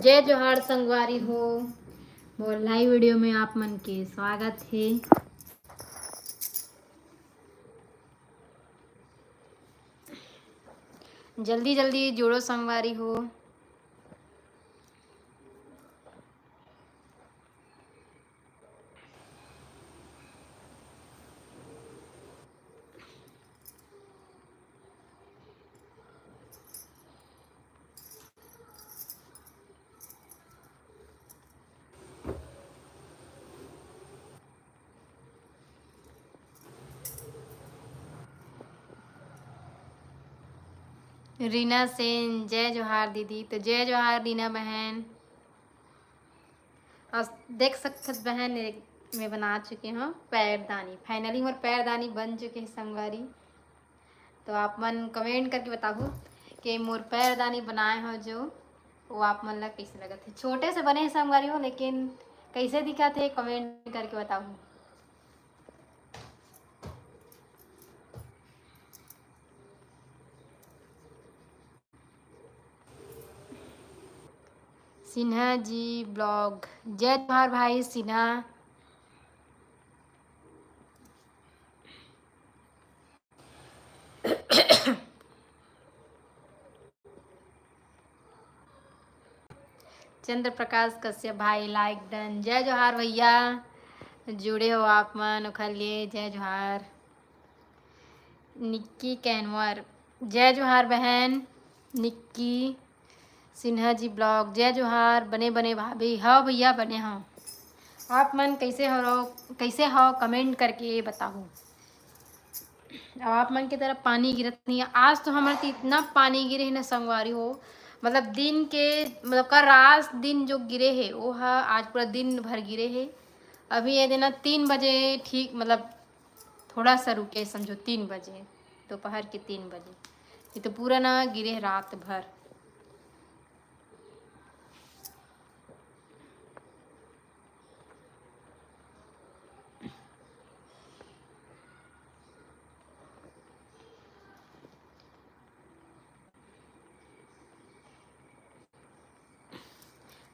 जय जोहार संगवारी हो मोर लाइव वीडियो में आप मन के स्वागत है। जल्दी जल्दी जुड़ो संगवारी हो। रीना सेन जय जोहार दीदी। तो जय जोहार रीना बहन। और देख सकते बहन मैं बना चुकी हूँ पैरदानी। फाइनली मोर पैरदानी बन चुके हैं संगवारी। तो आप मन कमेंट करके बताओ कि मोर पैरदानी बनाए हो जो वो आप मन ला कैसे लगत है। छोटे से बने संगवारी हो लेकिन कैसे दिखा थे कमेंट करके बताओ। सिन्हा जी ब्लॉग जय जोहार भाई सिन्हा। चंद्र प्रकाश कश्यप भाई लाइक डन। जय जोहार भैया जुड़े हो आप मन ओखर लिए जय जोहार। निक्की कैनवर जय जोहार बहन निक्की। सिन्हा जी ब्लॉग जय जोहार। बने बने भाभी हाँ भैया बने हाँ। आप मन कैसे हो कमेंट करके बताओ। अब आप मन की तरफ पानी गिरत नहीं है। आज तो हमारे तो इतना पानी गिरे है ना संगवारी हो। मतलब दिन के मतलब कल रात दिन जो गिरे है वो है आज पूरा दिन भर गिरे है। अभी ये देना 3 बजे ठीक मतलब थोड़ा सा रुके समझो 3 बजे दोपहर के 3 बजे। ये तो पूरा ना गिरे है रात भर।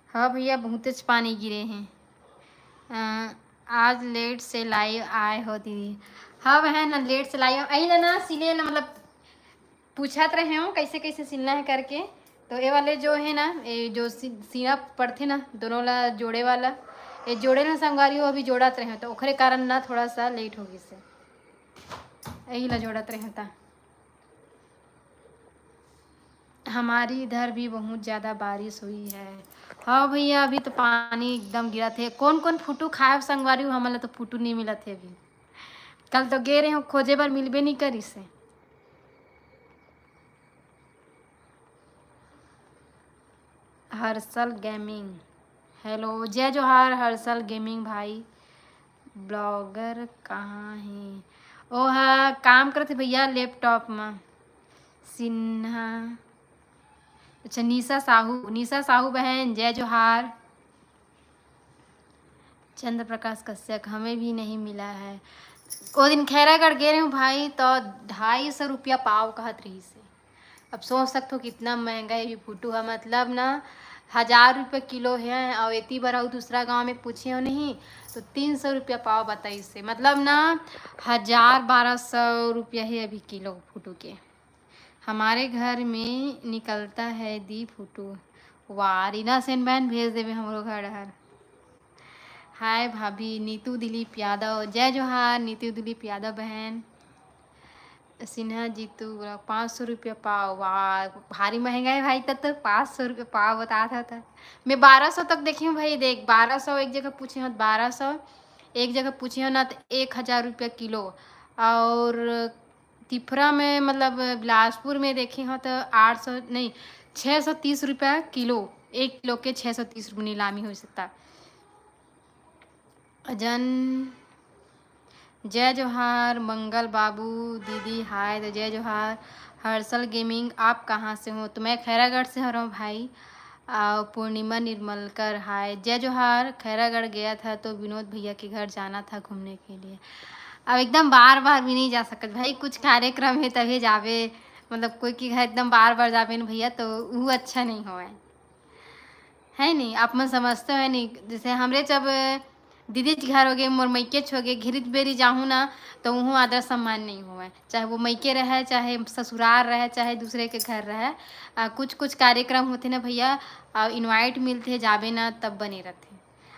हाँ भैया बहुत तेज पानी गिरे हैं। आज लेट से लाइव आए हो दीदी। हाँ बहन ना लेट से लाइव आई ना सिले ना मतलब पूछत रहे हो कैसे कैसे सिलना है करके। तो ये वाले जो है ना ये जो सीना पड़ते ना दोनों ला जोड़े वाला ये जोड़े ना संगवारी हो अभी जोड़त रहे तो ओखरे कारण ना थोड़ा सा लेट होगी से यही ला जोड़त रहे था। हमारी इधर भी बहुत ज़्यादा बारिश हुई है। हाँ भैया अभी तो पानी एकदम गिरा थे। कौन कौन फुटू खाए संगवारी हो हमारे तो फुटू नहीं मिला थे अभी। कल तो गे रहे हो खोजे बार मिलबे नहीं करी से। हर्षल गेमिंग हेलो जय जोहार हर्षल गेमिंग भाई। ब्लॉगर कहाँ है ओ हाँ काम करते भैया लैपटॉप में। सिन्हा अच्छा निशा साहू बहन जय जोहार। चंद्र प्रकाश कश्यप हमें भी नहीं मिला है। वो दिन खैरागढ़ गए रहे हूँ भाई तो 250 रुपया पाव कहत रही से। अब सोच सकते हो कितना महंगा है फूटू है मतलब ना 1000 रुपये किलो है। और इतनी बार और दूसरा गांव में पूछे हो नहीं तो 300 रुपया पाव बताई से मतलब ना 1000-1200 रुपया है अभी किलो फूटू के। हमारे घर में निकलता है दी फूटू। वाह रीना सेन बहन भेज देवे हमरो घर हर। हाय भाभी नीतू दिलीप यादव जय जोहार नीतू दिलीप यादव बहन। सिन्हा जीतू 500 रुपया पाव। वाह भारी महंगा है भाई तब तो 500 रुपये पाव बता था। मैं 1200 तक देखी हूँ भाई। देख 1200 एक जगह पूछे हो 1200 एक जगह पूछे हो ना तो 1000 रुपया किलो। और तिफरा में मतलब बिलासपुर में देखी हो तो 800 नहीं 630 रुपया किलो। 1 किलो के 630 रुपये नीलामी हो सकता। अजन जय जोहार मंगल बाबू दीदी हाय तो जय जोहार। हर्षल गेमिंग आप कहाँ से हो। तो मैं खैरागढ़ से हो रहा हूँ भाई। पूर्णिमा निर्मलकर हाय जय जोहार। खैरागढ़ गया था तो विनोद भैया के घर जाना था घूमने के लिए। अब एकदम बार बार भी नहीं जा सकत भाई। कुछ कार्यक्रम है तभी जावे मतलब कोई के घर एकदम बार बार जावे न भैया तो वो अच्छा नहीं हो। है नहीं, आप मन समझते है नहीं। जैसे हमरे जब दीदी के घर हो गए, मोर मैके हो गए, घिरित बेरी जाहूँ ना तो वहाँ आदर सम्मान नहीं हुआ, चाहे वो मैके रहे, चाहे ससुराल रहे, चाहे दूसरे के घर रहे। कुछ कुछ कार्यक्रम होते ना भैया, इनवाइट मिलते जाबे ना तब बने रहते।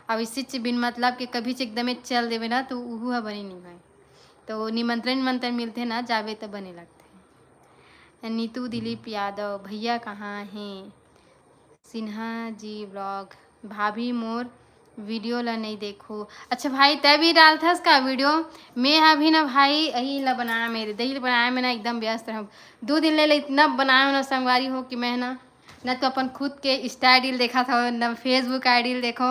अब इसी चीज बिन मतलब के कभी से एकदम चल देवे ना तो वह बने नहीं भाई। तो निमंत्रण मिलते ना जाबे तो बने लगते। नीतू दिलीप यादव भैया कहाँ हैं? सिन्हा जी ब्लॉग भाभी मोर वीडियो ला नहीं देखो। अच्छा भाई तय भी डाल था इसका वीडियो। मैं अभी ना भाई यही ला बनाया, मेरे दही बनाया मैं ना एकदम व्यस्त रहूँ। 2 दिन ले इतना बनाया ना संगवारी हो कि मैं ना तो अपन खुद के इंस्टा आईडी देखा था, ना फेसबुक आईडी देखो,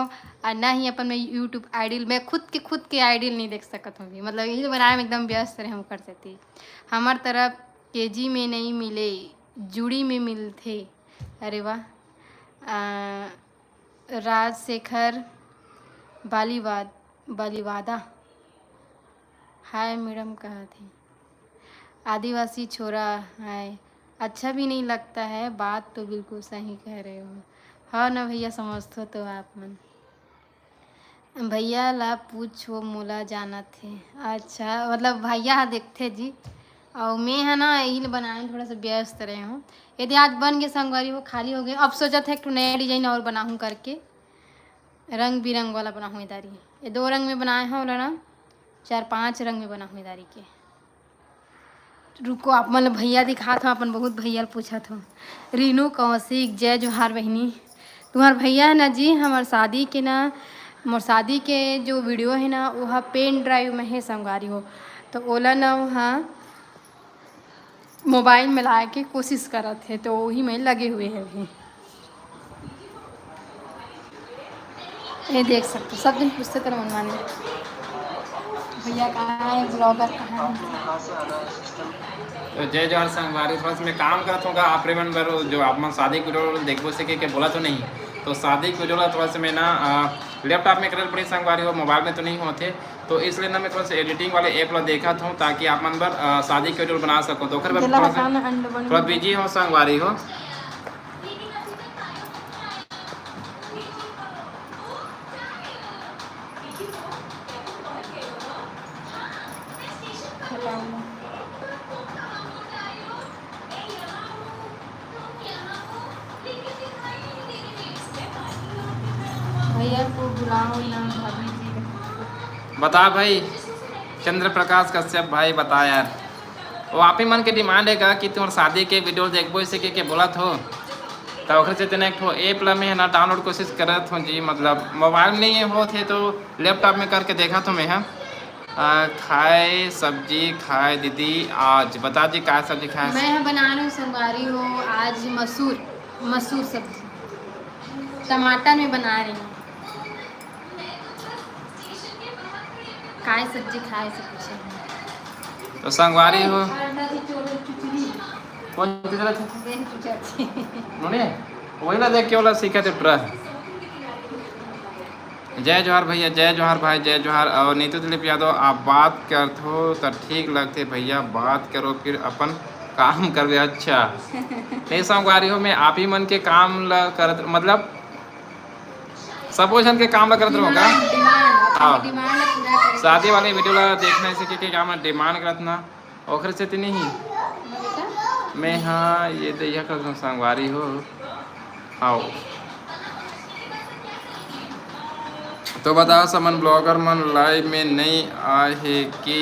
और ना ही अपन मैं यूट्यूब आईडी, मैं खुद के आईडी नहीं देख सकत हूँ। मतलब यही बनाया में एकदम व्यस्त रहे हम कर सकती। हमार तरफ केजी में नहीं मिले, जुड़ी में मिलते। अरे वाह। राजशेखर बालीवादा हाय मैडम कहा थे। आदिवासी छोरा है, अच्छा भी नहीं लगता है। बात तो बिल्कुल सही कह रहे हो। हाँ ना भैया, समझते हो तो आप मन। भैया ला पूछो मोला जाना थे। अच्छा मतलब भैया देखते जी, और मैं है ना यही बनाने में थोड़ा सा व्यस्त रहे हूँ। यदि आज बन गए संगवारी हो, खाली हो गए, अब सोचा था एक नया डिजाइन और बनाऊँ करके, रंग बिरंग वाला बना हुई दारी। ये 2 रंग में बनाए हैं, बोला ना 4-5 रंग में बना हुई दारी के। रुको आप मतलब भैया दिखा था, अपन बहुत भैया पूछा था। रीनू कौशिक जय जोहार बहनी। तुम्हार भैया है ना जी, हमार शादी के ना, मोर शादी के जो वीडियो है ना वहाँ पेन ड्राइव में है संगवारी हो, तो ओला ना वहाँ मोबाइल में ला के कोशिश कर रहे थे, तो वही में लगे हुए हैं अभी। ये देख सकते हो, सब दिन पूछते तरह मनमाने भैया कहाँ है, ब्लॉगर कहाँ है। तो जय जोहार संगवारी। थोड़ा सा मैं काम करता हूँ आप रिमेंबर जो आप मन शादी की वीडियो देखो सके के बोला तो नहीं, तो शादी की वीडियो थोड़ा सा मैं ना लैपटॉप में करे पड़ी संगवारी हो, मोबाइल में तो नहीं होते, तो इसलिए ना मैं थोड़ा सा एडिटिंग वाले ऐप ला देखा था ताकि आप मन पर शादी की वीडियो बना सको। तो थोड़ा बिजी हो संगवारी हो। भैया को बुलाओ ना भाभी जी। बता भाई चंद्र प्रकाश कश्यप भाई, बता यार, वो आप ही मन के डिमांड है कि तुम्हारे शादी के वीडियो देखबो इसे के बोला हो, तो ओखर से तेने एक ऐप ला में है ना डाउनलोड कोशिश करत हूँ जी। मतलब मोबाइल में नहीं हो थे तो लैपटॉप में करके देखा तो मैं खाए सब्जी खाए दीदी आज, बता जी क्या सब्जी खाए? मैं बना रही हूँ संगवारी हो आज मसूर सब्जी टमाटर में बना रही हूँ। काय सब्जी खाए से पूछे तो संगवारी हो कौन वही ला देख के वाला सीखा थे ट्रा। जय जोहार भैया, जय जोहार भाई, जय जोहार। और नीतू दिलीप यादव आप बात करते हो तो ठीक लगते भैया, बात करो फिर अपन काम करवे। अच्छा नहीं संगवारी हो, मैं आप ही मन के काम ला करत, मतलब सब जन के काम ला करत रहो का। शादी वाले वीडियो ला देखने से के काम डिमांड करत ना ओखर से तो नहीं मैं। हाँ ये देखा कर संगवारी हो। आओ तो बताओ समन ब्लॉगर मन लाइव में नहीं आए है कि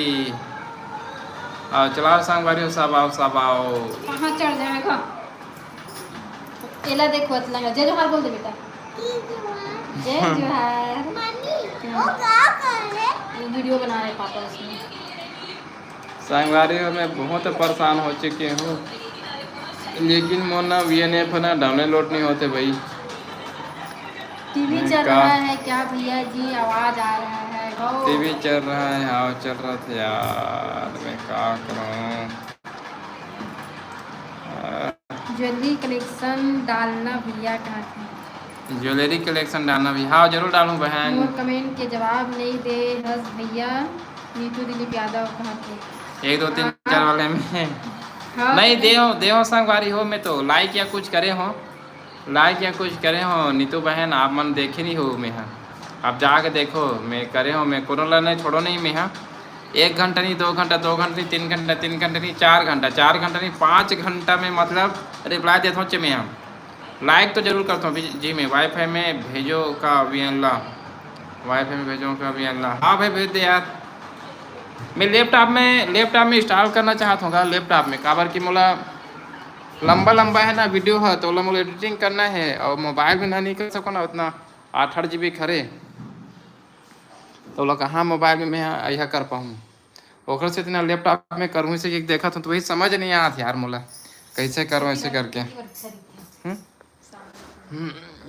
चलाओ संगवारी हो, सब आओ कहाँ चढ़ जाएगा। एला देखो इतना जय जोहार बोल दे बेटा, जय जोहार। वो क्या कर रहे? वीडियो बना रहे पापा उसमें। संगवारी हो मैं बहुत परेशान हो चुके हूँ, लेकिन मोना VNF ना डाउनलोड नहीं होते भाई। टीवी चल रहा है क्या भैया जी, आवाज आ रहा है। टीवी चल रहा है, हाँ चल रहा था यार, मैं क्या करूँ। ज्वेलरी कलेक्शन डालना भैया कहाँ थे? ज्वेलरी कलेक्शन डालना भी, हाँ जरूर डालूँ बहन। और कमेंट के जवाब नहीं दे हस भैया। नीतू दिलीप यादव कहाँ थे? 1 2 3 4 वाले में हाँ, नहीं दे हो संगवारी हो, मैं तो लाइक या कुछ करे हो लाइक या कुछ करे हो नीतू बहन, आप मन देखे नहीं हो मैं हाँ, आप जाके देखो मैं करे हो, मैं कोनो नहीं छोड़ो नहीं मैं हाँ। 1 घंटा नहीं, 2 घंटा, 2 घंटा नहीं, 3 घंटा, 3 घंटा नहीं, 4 घंटा, 4 घंटा नहीं, 5 घंटा में मतलब रिप्लाई देता हूँ मैं हम। लाइक तो जरूर करता हूँ जी। मैं वाईफाई में भेजो का अभी अल्लाह, वाईफाई में भेजो का अभी अल्लाह। हाँ भाई भेज दे यार। मैं लैपटॉप में इंस्टॉल करना चाहता हूँ लैपटॉप में, काबर की मोला लंबा लंबा है ना वीडियो है, तो मोला एडिटिंग करना है और मोबाइल में ना नहीं कर सको ना उतना 8 GB खरे, तो कहाँ मोबाइल में मैं यह कर पाऊँ, ओकर से इतना लैपटॉप में करूँ से देखा तो वही समझ नहीं आती यार मोला कैसे करूँ ऐसे करके।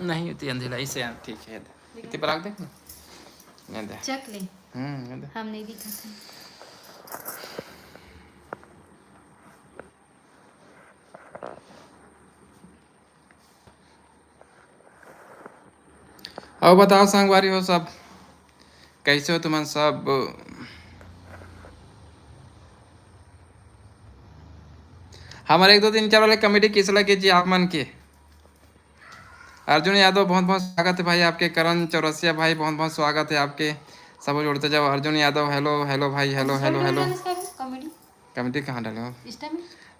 नहीं होती अंधेरा ऐसे यार, ठीक है इतनी बराक देख ना दे चक ले। हम नहीं दिखा था। और बताओ संगवारी हो सब, कैसे हो तुम सब? हमारे 1 2 3 4 वाले कमेटी किस लगे जी आप मन के? अर्जुन यादव बहुत बहुत स्वागत है भाई आपके। करण चौरसिया भाई बहुत बहुत स्वागत है आपके। सब जोड़ते जाओ। अर्जुन यादव हेलो हेलो भाई, हेलो हेलो हेलो। कमेटी कहाँ डाले हो?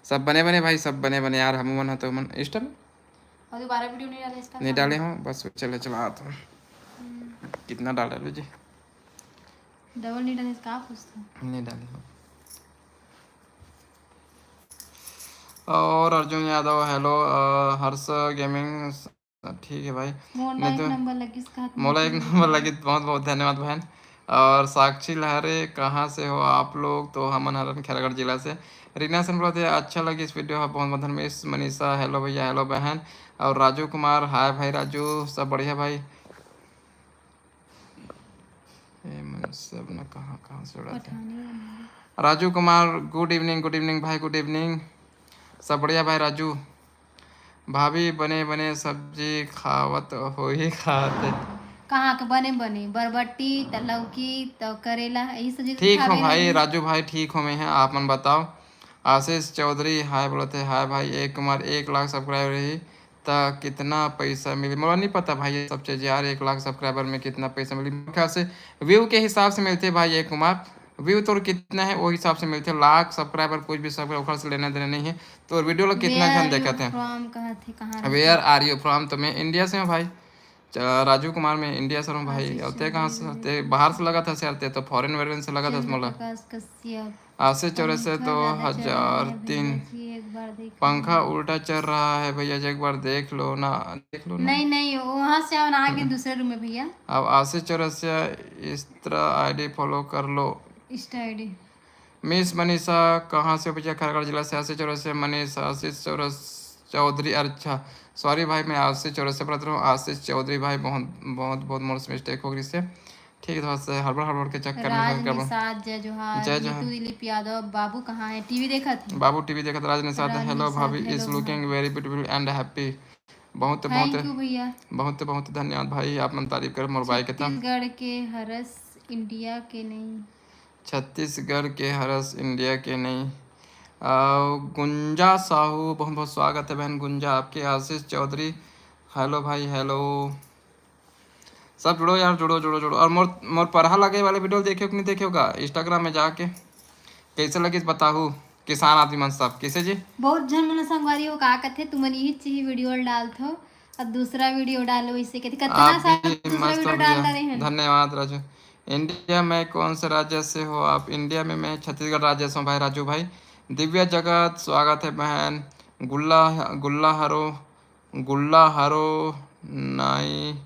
सब बने बने भाई, सब बने बने यार। हम मन तो मन इष्ट में और दोबारा वीडियो नहीं डाले इसका? नहीं डाले हो, बस चले चला तो कितना डाल डालो जी? डबल नहीं डाले इसका पूछता नहीं डाले हो। और अर्जुन यादव हेलो। हर्ष गेमिंग ठीक है भाई। मोला एक नंबर लगी इसका हाथ में। मोला 1 नंबर लगी, बहुत बहुत धन्यवाद बहन। और साक्षी लहरे कहाँ से हो आप लोग? तो हम हरन खैरागढ़ जिला से। रीना सेन बोलते हैं अच्छा लगी इस वीडियो, बहुत बहुत धन्यवाद। मिस मनीषा हेलो भैया, हेलो बहन। और राजू कुमार हाय भाई राजू, सब बढ़िया भाई। सब ना कहाँ कहाँ से उड़ा थे। राजू कुमार गुड इवनिंग भाई, गुड इवनिंग। सब बढ़िया भाई राजू। भाभी बने बने सब्जी खावत हो ही खाते। कहाँ के बने बने? बरबट्टी त लौकी त करेला यही सब्जी ठीक हो भाई राजू भाई, ठीक हो मैं है। आप मन बताओ। आशीष चौधरी हाय बोलते हाय भाई। एक कुमार 1 लाख सब्सक्राइबर रही तो कितना पैसा मिली? मुझे नहीं पता भाई ये सब चीज़ यार। 1 लाख सब्सक्राइबर में कितना पैसा मिली? मेरे ख्याल से व्यू के हिसाब से मिलते भाई। एक कुमार व्यू तो कितना है वो हिसाब से मिलते। लाख सब्सक्राइबर कुछ भी सब्सक्राइबर से लेना देना नहीं है। तो वीडियो लोग कितना जन देखा थे? Where are you from? तो मैं इंडिया से हूँ भाई। राजू कुमार मैं इंडिया से हूँ भाई। होते कहाँ से? होते बाहर से लगा था शहर, तो फॉरेन वेरियन से लगा था मोला। आशीष चौरसिया 2003। पंखा उल्टा चल रहा है भैया, एक बार देख लो ना, देख लो ना। नहीं वहाँ से आओ ना आगे दूसरे रूम में भैया। अब आशीष चौरसिया इस तरह आईडी फॉलो कर लो। इंस्टा आईडी मिस मनीषा कहाँ से भैया? खैरागढ़ जिला से। आशीष चौरसिया मनीष आशीष चौधरी। अच्छा सॉरी भाई, मैं आशीष चौरसिया पढ़ता हूँ। आशीष चौधरी भाई बहुत बहुत बहुत मोस्ट मिस्टेक हो गई इससे। ठीक है, थोड़ा सा हड़बड़ के चक्कर में जय जोहार। दिलीप यादव बाबू कहाँ है? टीवी देखा था बाबू, टीवी देखा था। राज निषाद हेलो भाभी is looking very beautiful and happy. बहुत बहुत धन्यवाद भाई, आप मन तारीफ कर मोर भाई के। छत्तीसगढ़ के हरस इंडिया के नहीं। छत्तीसगढ़ के हरस इंडिया के नहीं। गुंजा साहू बहुत बहुत स्वागत है बहन गुंजा आपके। आशीष चौधरी हेलो भाई, हेलो। सब जुड़ो यार, जुड़ो जुड़ो जुड़ो। और मोर पढ़ा लगे वाले वीडियो देखे कि नहीं देखे होगा इंस्टाग्राम में जाके? कैसे लगे बताहू किसान आदमी मन सब कैसे जी? बहुत जन मन संगवारी हो का कहते तुम यही चीज वीडियो डालथो और दूसरा वीडियो डालो इसे कहते कितना सारा दूसरा वीडियो डाल रहे हैं। धन्यवाद राजू। इंडिया में कौन से राज्य से हो आप? इंडिया में मैं छत्तीसगढ़ राज्य से हूँ भाई राजू भाई। दिव्या जगत स्वागत है बहन। गुल्ला हरो नाई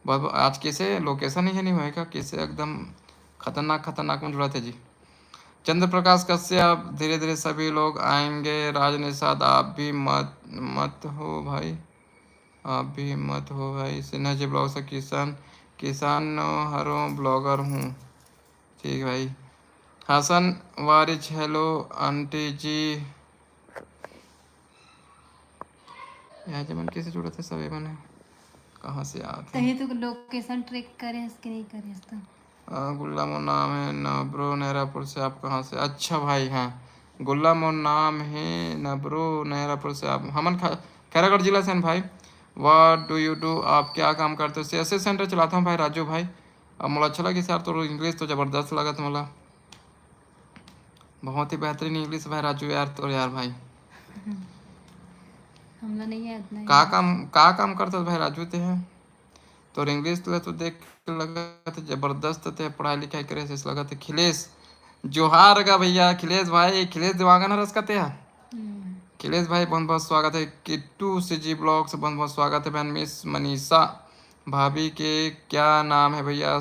बहुत। आज कैसे लोकेशन ही नहीं होएगा कैसे? एकदम खतरनाक में जुड़ा थे जी। चंद्र प्रकाश कश्यप धीरे धीरे सभी लोग आएंगे। राज निषाद आप भी मत हो भाई, आप भी मत हो भाई। सिन्हा जी ब्लॉग से किसान हरो ब्लॉगर हूँ। ठीक भाई। हसन वारिज हेलो आंटी जी। यहाँ जमन कैसे जुड़े थे सभी बने? कहाँ से आते हैं? तो लोकेशन ट्रैक करे इसके नहीं करे तो। गुल्ला मोर नाम है नब्रो नहरापुर से। आप कहाँ से? अच्छा भाई हाँ, गुल्ला मोर नाम है नब्रो नहरापुर से। आप हमन खैरागढ़ जिला से भाई। व्हाट डू यू डू, आप क्या काम करते हो? CSC सेंटर चलाता हूँ भाई राजू भाई। अब मुझे अच्छा लगी यार, तो इंग्लिश तो ज़बरदस्त लगा था मला, बहुत ही बेहतरीन इंग्लिश भाई राजू यार, तो यार भाई हमला नहीं है इतना का काम करते हो भाई राजू ते हैं तो इंग्लिश तो देख के लगा था जबरदस्त थे, पढ़ाई लिखाई करे से लगा था। खिलेश जोहार का भैया, खिलेश भाई, खिलेश दिवांगन रस का थे। खिलेश भाई बहुत बहुत स्वागत है। किट्टू CG ब्लॉग्स बहुत बहुत स्वागत है बहन। मिस मनीषा भाभी के क्या नाम है भैया?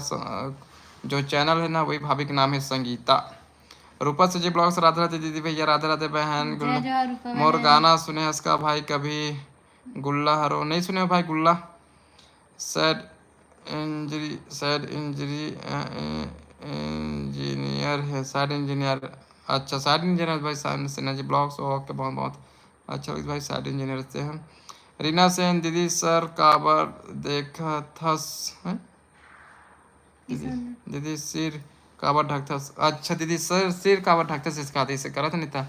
जो चैनल है ना वही भाभी का नाम है संगीता। रूपा CG ब्लॉग्स राधे राधे दीदी भैया, राधे राधे बहन। मोर गाना सुने इसका भाई कभी? गुल्ला हरो नहीं सुने हो भाई? गुल्ला सैड इंजरी इंजीनियर है, सैड इंजीनियर। अच्छा सैड इंजीनियर भाई सिन्हा जी ब्लॉग्स, ओके बहुत बहुत अच्छा भाई, सैड इंजीनियर से हैं। रीना सेन दीदी सर काबर देखा थस हैं? दीदी सिर काबर ढकथस, अच्छा दीदी सर सिर काबर ढकथस सिखाते से करत नहीं था।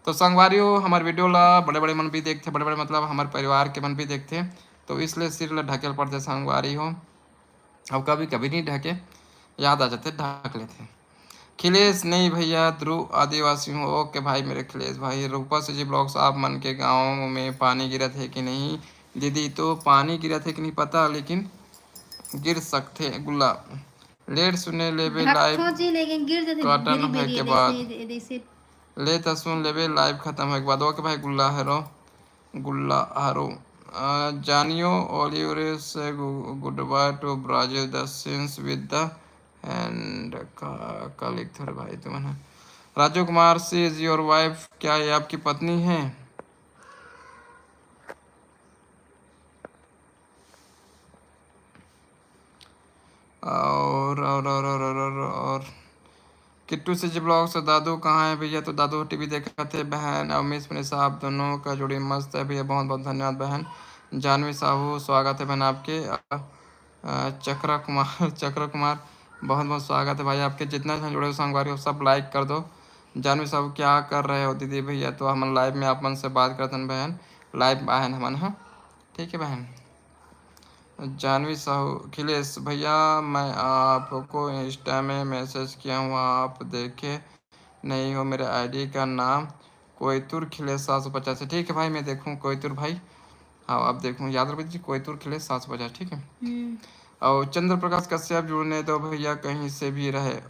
तो संगवारियों हमारे वीडियो ला बड़े बड़े मन भी देखते, बड़े बड़े मतलब हमारे परिवार के मन भी देखते, तो इसलिए सिर ला ढकेल पड़ते संगवारी हो। अब कभी कभी नहीं ढके, याद आ जाते ढक लेते। खिलेश नहीं भैया, ध्रुव आदिवासी हूँ। ओके भाई मेरे खिलेश भाई। रूपा CG ब्लॉग्स आप मन के गाँव में पानी गिरा थे कि नहीं? दीदी तो पानी गिरा थे कि नहीं पता, लेकिन गिर सकते गुल्ला लेट सुने लेबे लाइव जी लेकिन गिर जाते कॉटन है के बाद ऐसे ले तो सुन लेबे लाइव खत्म है के बाद। ओके भाई गुल्ला हरो जानियो ओलिवरे से good by two Brazil the sins with the end का लिख थे भाई तुमने। राजू कुमार सी इज योर वाइफ, क्या ये आपकी पत्नी है? और किट्टू CG ब्लॉग्स दादू कहाँ है भैया? तो दादू टीवी देखा थे बहन। और मिस मनीषा आप दोनों का जोड़ी मस्त है भैया, बहुत बहुत धन्यवाद बहन। जानवी साहू स्वागत है बहन आपके। चक्रा कुमार चक्र कुमार बहुत बहुत स्वागत है भाई आपके। जितना जन जुड़े हो संगवारी हो सब लाइक कर दो। जानवी साहू क्या कर रहे हो दीदी भैया? तो हम लाइव में आप मन से बात करते हैं बहन, लाइव बहन हमन हाँ, ठीक है बहन। जानवी साहू खिलेश भैया मैं आपको इंस्टा में मैसेज किया हूँ, आप देखे नहीं हो? मेरे आईडी का नाम कोयतुर खिलेश 750। ठीक है भाई मैं देखूँ कोयतुर भाई, हाँ आप देखूँ, याद रख दीजिए कोयतुर खिलेश 750 ठीक है। और चंद्र प्रकाश कश्यप जुड़ने दो भैया कहीं से भी रहे।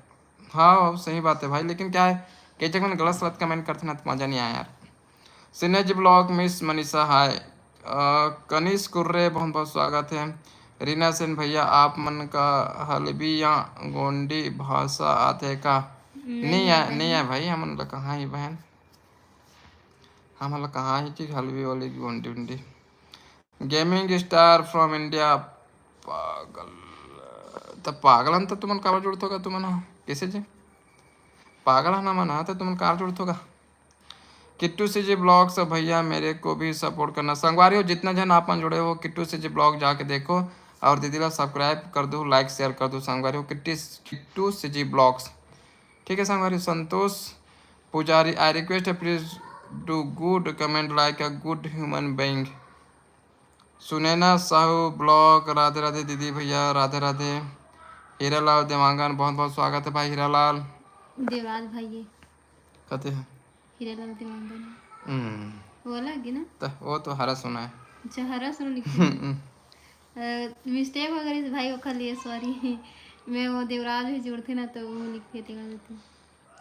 हाँ सही बात है भाई, लेकिन क्या है कई जगह मैंने गलत सलत कमेंट करते ना तो मज़ा नहीं आया यार। सिन्हा जी ब्लॉग मिस मनीषा हाय। कनिष कुर्रे बहुत बहुत स्वागत है। रीना सेन भैया आप मन का हलबी या गोंडी भाषा आते का? नहीं है भाई, हम लोग कहाँ ही बहन, हम लोग कहाँ ही चीज हलवी वाली गोंडी उंडी। गेमिंग स्टार फ्रॉम इंडिया पागल, तब पागल तो तुमन काबर जुड़त होगा? तुमन किसे जी पागल है ना मना तो तुमन कार जुड़त होगा? किट्टू CG ब्लॉग्स भैया मेरे को भी सपोर्ट करना। संगवारी हो जितना जन आप जुड़े हो किट्टू CG ब्लॉग जाके देखो और दीदी ला सब्सक्राइब कर दो, लाइक शेयर कर दो। संगवारी हो किट्टू CG ब्लॉग्स ठीक है। संगवारी संतोष पुजारी आई रिक्वेस्ट है please do good comment like a good human being. Sunaina Sahu blog Radhe Radhe दीदी भैया, राधे राधे। हीरालाल देवांगन बहुत बहुत स्वागत है भाई। हीरालाल देवराज भाई कहते हैं हीरालाल देवांगन वो अलग है ना, तो वो तो हरा सुना है। अच्छा हरा सुन मिस्टेक हो गई भाई वो खा लिए सॉरी मैं वो देवराज भी जोड़ते ना तो वो लिखते थे गलती।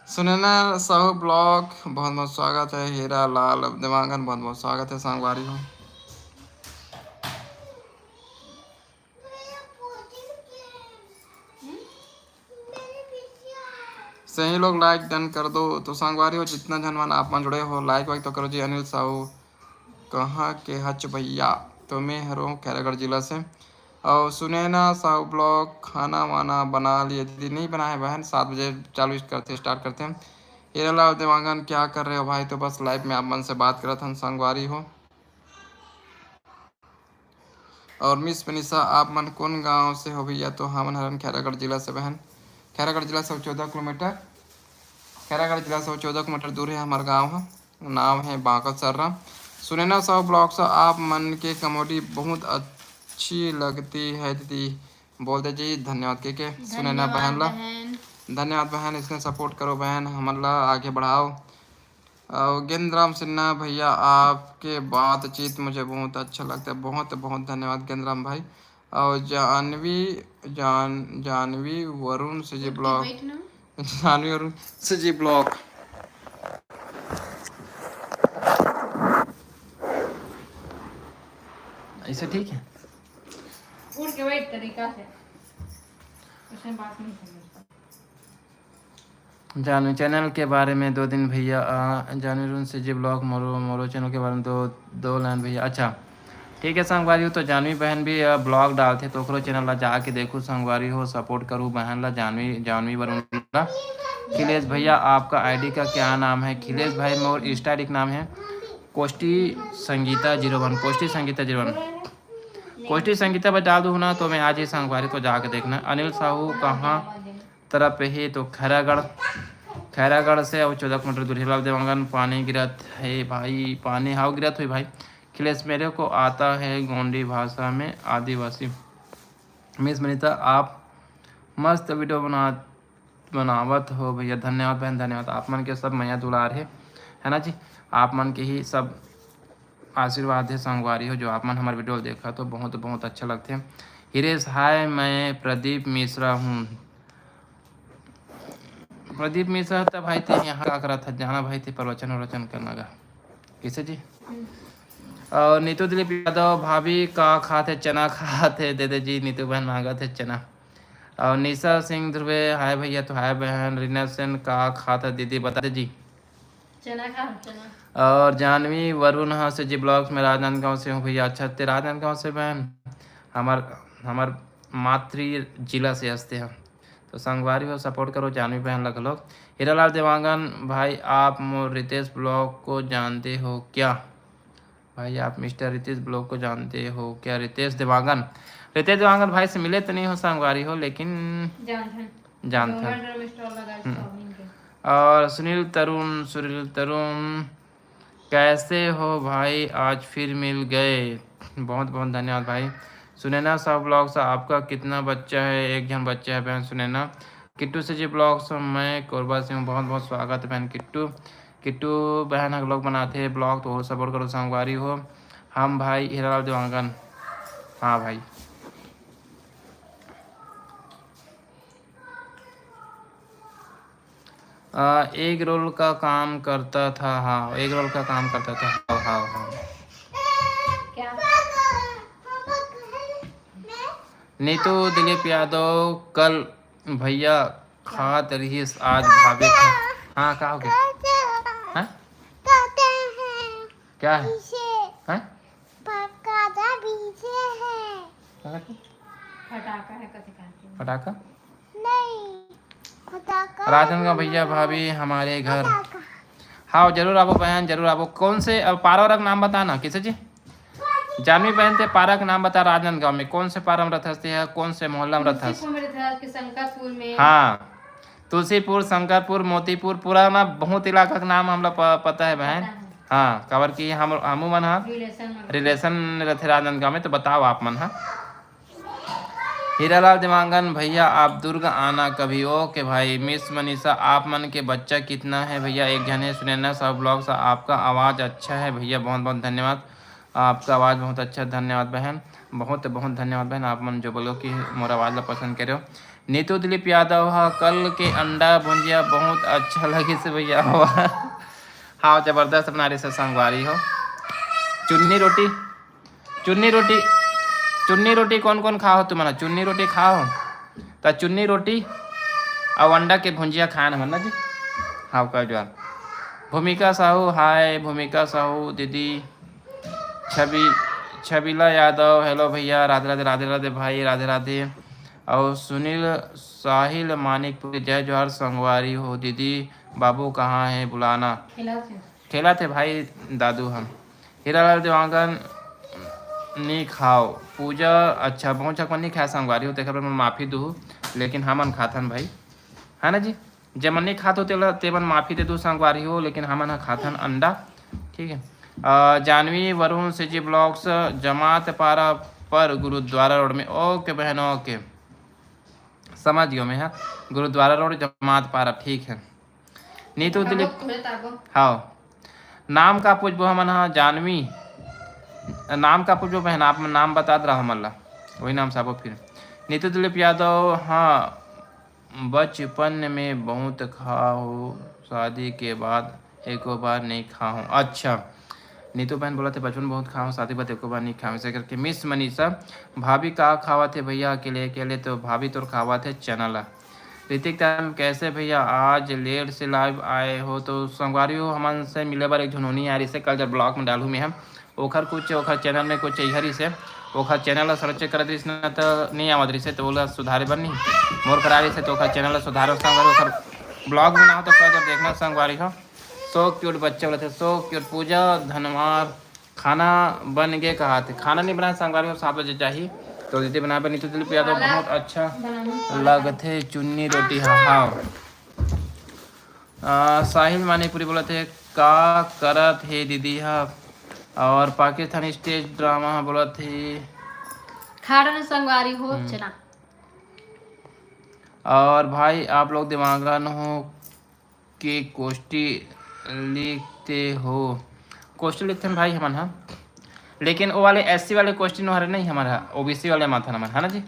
सुनैना साहू ब्लॉग बहुत बहुत स्वागत है। हीरा लाल देवांगन बहुत बहुत स्वागत है। संगवारी हो सही लोग लाइक डन कर दो। तो संगवारी हो जितना जनमान आप जुड़े हो लाइक वाइक तो करो जी। अनिल साहू कहाँ के हच भैया? तो मैं हूँ खैरागढ़ जिला से। और सुनैना साहू ब्लॉग खाना वाना बना लिए दीदी? नहीं बनाए बहन, 7 बजे चालू करते स्टार्ट करते हैं। हीरालाल देवांगन क्या कर रहे हो भाई? तो बस लाइव में आप मन से बात करते हैं संगवारी हो। और मिस मनीषा आप मन कौन गांव से हो भैया? तो हम हरन खैरागढ़ जिला से बहन। खैरागढ़ जिला से 14 किलोमीटर, खैरागढ़ जिला से 14 किलोमीटर दूर है हमारा गांव है, नाम है बांका सर्रा। सुनैना साहू ब्लॉग्स आप मन के कॉमेडी बहुत अच्छी लगती है दीदी बोलते जी। धन्यवाद के सुनैना बहन ला, धन्यवाद बहन, इसने सपोर्ट करो बहन, हमला आगे बढ़ाओ। और गेंद्राम सिन्हा भैया आपके बातचीत मुझे बहुत अच्छा लगता है, बहुत बहुत धन्यवाद गेंद्राम भाई। और जानवी वरुण सिजी ब्लॉग, जानवी वरुण सिजी ब्लॉग। ऐसे ठीक है, उड़ के वेट तरीका से उसमें बात नहीं करनी। जानवी चैनल के बारे में 2 दिन भैया, जानवी वरुण सिजी ब्लॉग मोरो चैनल के बारे में दो लाइन भैया। अच्छा ठीक है संगवारी हो, तो जानवी बहन भी ब्लॉग डालते तो ओकरो चैनल ला जाके देखो संगवारी हो, सपोर्ट करूँ बहन ला जानवी वरुण ला। खिलेश भैया आपका आईडी का क्या नाम है? खिलेश भाई मोर इंस्टा आईडी का नाम है कोष्टी संगीता 01, कोष्टी संगीता 01, कोष्टी संगीता पर डाल दूँ ना तो मैं आज ही संगवारी को जाके देखना। अनिल साहू कहाँ तरफ ही? तो खैरागढ़ से और 14 किलोमीटर दूर। हिलाल देवांगन पानी गिरत है भाई, पानी हाव गिरत हुई भाई। खिलेश मेरे को आता है गोंडी भाषा में आदिवासी। मिस मनीता आप मस्त वीडियो बनावत हो भैया, धन्यवाद बहन धन्यवाद। आप मन के सब मैया दुलार है ना जी, आप मन के ही सब आशीर्वाद है संगवारी हो, जो आप मन हमारे वीडियो देखा तो बहुत बहुत अच्छा लगते हैं। हिरेश हाय, मैं प्रदीप मिश्रा हूँ। प्रदीप मिश्रा था भाई थे यहाँ क्या करा था, जाना भाई थे प्रवचन करना का किसे जी। और नीतू दिलीप यादव भाभी का खाते चना खाते दे जी, नीतू बहन मांगा थे चना। और निशा सिंह ध्रुवे हाय भैया, तो हाय बहन। रीना सेन का खाता दीदी बता दे जी, चना खा चना। और जानवी वरुण हाँ से जी ब्लॉग्स में राजनांदगांव से हूँ भैया। अच्छा ते राजनांदगांव से बहन, हमार मातृ जिला से हंसते हैं, तो संगवारी हो सपोर्ट करो जानवी बहन लग लोग। हीरालाल देवांगन भाई आप रितेश ब्लॉग को जानते हो क्या? भाई आप मिस्टर रितेश ब्लॉग को जानते हो क्या? रितेश देवांगन भाई से मिले तो नहीं हो संगवारी हो, लेकिन जानते हैं। और सुनील तरुण कैसे हो भाई, आज फिर मिल गए, बहुत बहुत धन्यवाद भाई। सुनैना साहब ब्लॉग्स आपका कितना बच्चा है? 1 जन बच्चा है बहन सुनैना। किट्टू से जी ब्लॉग्स मैं कोरबा से हूँ, बहुत बहुत स्वागत है बहन किट्टू बहन हम लोग बनाते हैं ब्लॉग, तो सपोर्ट करो संगवारी हो। हम भाई हीरालाल देवांगन, हाँ भाई। एक रोल का काम करता था, हाँ एक रोल का काम करता था, हाँ। क्या? नीतू दिलीप यादव कल भैया खात रहीस आज भाभी खा, हाँ क्या हो गया? हाँ? क्या है? हाँ? फटाका है कथे कहते हैं? पटाखा नहीं, राजन भैया भाभी हमारे घर, हाँ जरूर आवो बहन जरूर आवो। कौन से पारा का नाम बताना किसे जी? जानवी बहन थे पारा का नाम बता। राजनांदगांव में कौन से पारा में रथस है, कौन से मोहल्ला में रथस? शंकरपुर में, हाँ तुलसीपुर, शंकरपुर, मोतीपुर, पूरा ना बहुत इलाका का नाम हम लोग पता है बहन। हाँ कवर की हम मन हाँ रिलेशन रथे राजनांदगांव में, तो बताओ आप मन। हाँ हीरालाल देवांगन भैया आप दुर्ग आना कभी। ओके भाई। मिस मनीषा आप मन के बच्चा कितना है भैया? 1 जन है। सुनैना साहब ब्लॉग्स आपका आवाज़ अच्छा है भैया, बहुत बहुत धन्यवाद, आपका आवाज़ बहुत अच्छा, धन्यवाद बहन, बहुत बहुत धन्यवाद बहन। आप मन जो बोलो कि मोर आवाज़ ला पसंद करो। नीतू दिलीप यादव हाँ कल के अंडा भुंजिया बहुत अच्छा लगी से भैया। हाँ जबरदस्त बना रही से संगवारी हो। चुन्नी रोटी कौन कौन खाओ तुम्हारा? चुन्नी रोटी खाओ तो चुन्नी रोटी और अंडा के भुंजिया खाना है ना जी। हाँ का जवाब। भूमिका साहू हाय भूमिका साहू दीदी। छबीला यादव हेलो भैया, राधे राधे राधे राधे भाई, राधे राधे। और सुनील साहिल मानिकपुर जय जोहर संगवारी हो दीदी। बाबू कहाँ है बुलाना? खेला थे भाई दादू हम। हीरालाल देवांगन नहीं खाओ पूजा अच्छा बहुत चक नहीं खाया संगवारी हो, तेकर मैं माफ़ी दूँ, लेकिन हमन खाथन भाई है ना जी। जब मन नहीं खात हो तेमन माफ़ी दे दूँ संगवारी हो, लेकिन हमन खाथन अंडा, ठीक है। जानवी वरुण सिजी ब्लॉग्स जमात पारा पर गुरुद्वारा रोड में। ओके बहन ओके, समझ गया मैं। हाँ, गुरुद्वारा रोड जमात पारा, ठीक है। नीतू दिलीप हाँ, नाम का पूछबो हमन। हाँ जानवी नाम का पूछबो बहन, आप नाम बता रहा हमला वही नाम साबो फिर। नीतू दिलीप यादव हाँ, बचपन में बहुत खा हो, शादी के बाद एक बार नहीं खा हूँ। अच्छा, नीतू बहन बोला थे बचपन बहुत खाओ, शादी बाद एक बार नहीं खाओ, ऐसे करके। मिस मनीषा भाभी का खावा थे भैया अकेले अकेले, तो भाभी तो खावा थे चना ला। ऋतिक टाइम कैसे भैया आज लेट से लाइव आए हो, तो संगवारी हो हमन से मिले बार एक झुनोनी आ रही से कल जब ब्लॉग में डालू मैं हम ओखर कुछ ओखर चैनल में कुछ इहरी से ओखर चैनल सर्च कर रही न तो नहीं आवत रही से, तो बोला सुधारे बन नहीं मोर करा रही से, तो ओखर चैनल सुधारो संगवारी ओखर ब्लॉग बनाओ तो कल जब देखना संगवारी हो। सो क्यूट बच्चे बोले थे, सो क्यूट। पूजा धनवार खाना बन गए कहा थे, खाना नहीं बनाया संगवारी में 7 बजे चाहिए, तो दीदी बना पर नीतू दिलीप यादव बहुत अच्छा लगते चुन्नी रोटी। हाँ साहिल मानीपुरी बोला थे का करत है दीदी। हाँ, और पाकिस्तानी स्टेज ड्रामा बोला थे खाड़ा संगवारी हो चना। और भाई आप लोग दिमागन हो कि कोष्टी लिखते हो, क्वेश्चन लिखते हैं भाई हमन। हाँ, लेकिन वो वाले एससी वाले क्वेश्चन हमारे नहीं, हमारा ओबीसी वाले माथा नमन है ना जी।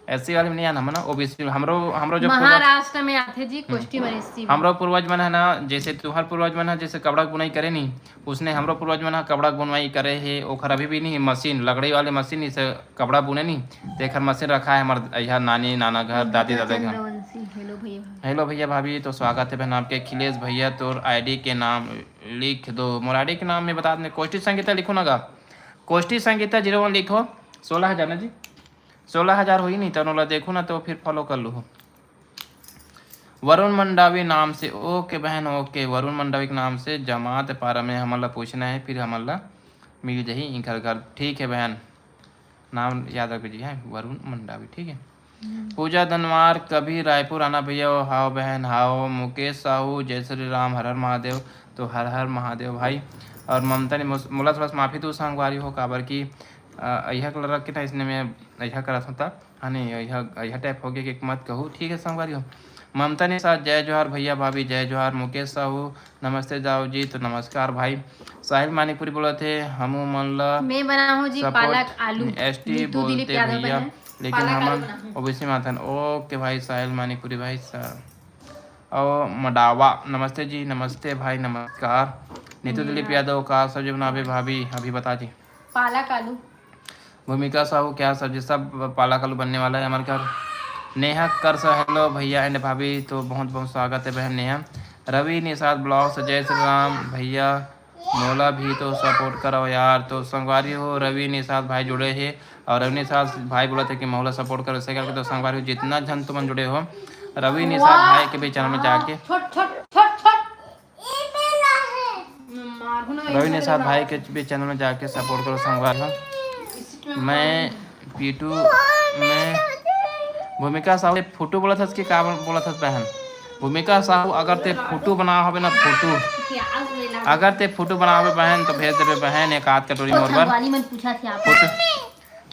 एससी वाले में नहीं आना हम ना, ओबीसी हमरो जो महाराष्ट्र में आते जी क्वेश्चन एससी। हमरो पूर्वज मन है ना, जैसे तुहार पूर्वज मन है जैसे कपड़ा बुनाई करे नहीं, उसने हमरो पूर्वज मन है कपड़ा बुनाई करे है। ओखर अभी भी नहीं मशीन, लकड़ी वाले मशीन इसे कपड़ा बुने नहीं, देखर मशीन रखा है हमारे यहाँ नानी नाना घर दादी दादा घर। हेलो भैया भाभी, तो स्वागत है बहन आपके। अखिलेश भैया तो आईडी के नाम लिख दो, मोर आईडी के नाम में बता दें कोष्टी संगीता लिखो ना गा, कोष्टी संगीता 01 लिखो। 16,000 ना जी, 16,000 हुई नहीं तो देखो ना तो फिर फॉलो कर लो। वरुण मंडावी नाम से, ओके बहन ओके, वरुण मंडावी के नाम से जमात पारा में हमला पूछना है, फिर हमला मिल जाही घर घर। ठीक है बहन, नाम याद रख लीजिए है वरुण मंडावी, ठीक है। पूजा धनवार कभी रायपुर आना भैया। हाओ बहन हाओ। मुकेश साहू जय श्री राम, हर हर महादेव, तो हर हर महादेव भाई। और ममता ने मोला थोड़ा सा माफ़ी तो संगवारी हो काबर की यह कलर रख के ना इसने मैं यह करा था। हाँ नहीं यह टाइप हो गया कि मत कहूँ, ठीक है संगवारी हो। ममता ने साथ जय जोहार भैया भाभी जय जोहार। मुकेश साहू नमस्ते जाओ जी, तो नमस्कार भाई। साहिल मानीपुरी बोला थे हमू मन ला मैं बना हूँ जी पालक आलू, एसटी बोलते भैया लेकिन हम ओबीसी माथन। ओके भाई साहिल मानीपुरी भाई साहब। और मडावा नमस्ते जी, नमस्ते भाई नमस्कार। नीतू दिलीप यादव का सब्जी बनावे भाभी अभी बता दी। पालक आलू। भूमिका साहू क्या सब्जी, सब पालक आलू बनने वाला है हमारे घर। नेहा कर सा हेलो भैया एंड भाभी, तो बहुत बहुत स्वागत है बहन नेहा। रवि निषाद ब्लॉग से जय श्री राम भैया, मोला भी तो सपोर्ट करो यार। तो संगवारी हो रवि निषाद भाई जुड़े हैं, और रवि निषाद भाई बोला थे कि मोला सपोर्ट करो, ऐसे करके। तो संगवारी हो जितना जन तुम जुड़े हो रवि निषाद भाई के भी चैनल में जाके रवि निषाद भाई के भी चैनल में जाके सपोर्ट करो संगवारी हो। मैं पीटू में भूमिका साहू फोटो बोला था, इसके क्या बोला था बहन। भूमिका साहू अगर ते फोटो बना हो ना, फोटो अगर ते फोटो बना हो बहन तो भेज देवे बहन एक आध कटोरी मोर।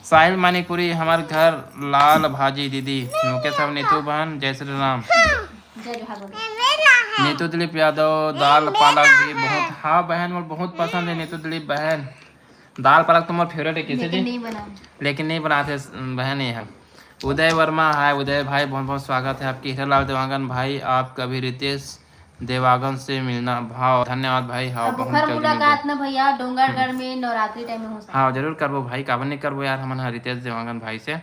साहिल मानीपुरी हमारे घर लाल भाजी दीदी। मुकेश साहब नीतू बहन जय श्री राम। नीतू दिलीप यादव दाल पालक भी बहुत, हाँ बहन मोर बहुत पसंद है नीतू दिलीप बहन। दाल पालक तो मोर फेवरेट है किसे जी, लेकिन नहीं बनाते बहन। ये है उदय वर्मा, हाय उदय भाई बहुत बहुत स्वागत है आपकी। हीरालाल देवांगन भाई आप कभी रितेश देवागन से मिलना भाव, धन्यवाद भाई। हाँ बहुत मुलाकात ना भैया डोंगरगढ़ में नवरात्रि टाइम में हो सकता। हाँ जरूर करबो भाई, काबर नहीं करबो यार हमन रितेश देवांगन भाई से।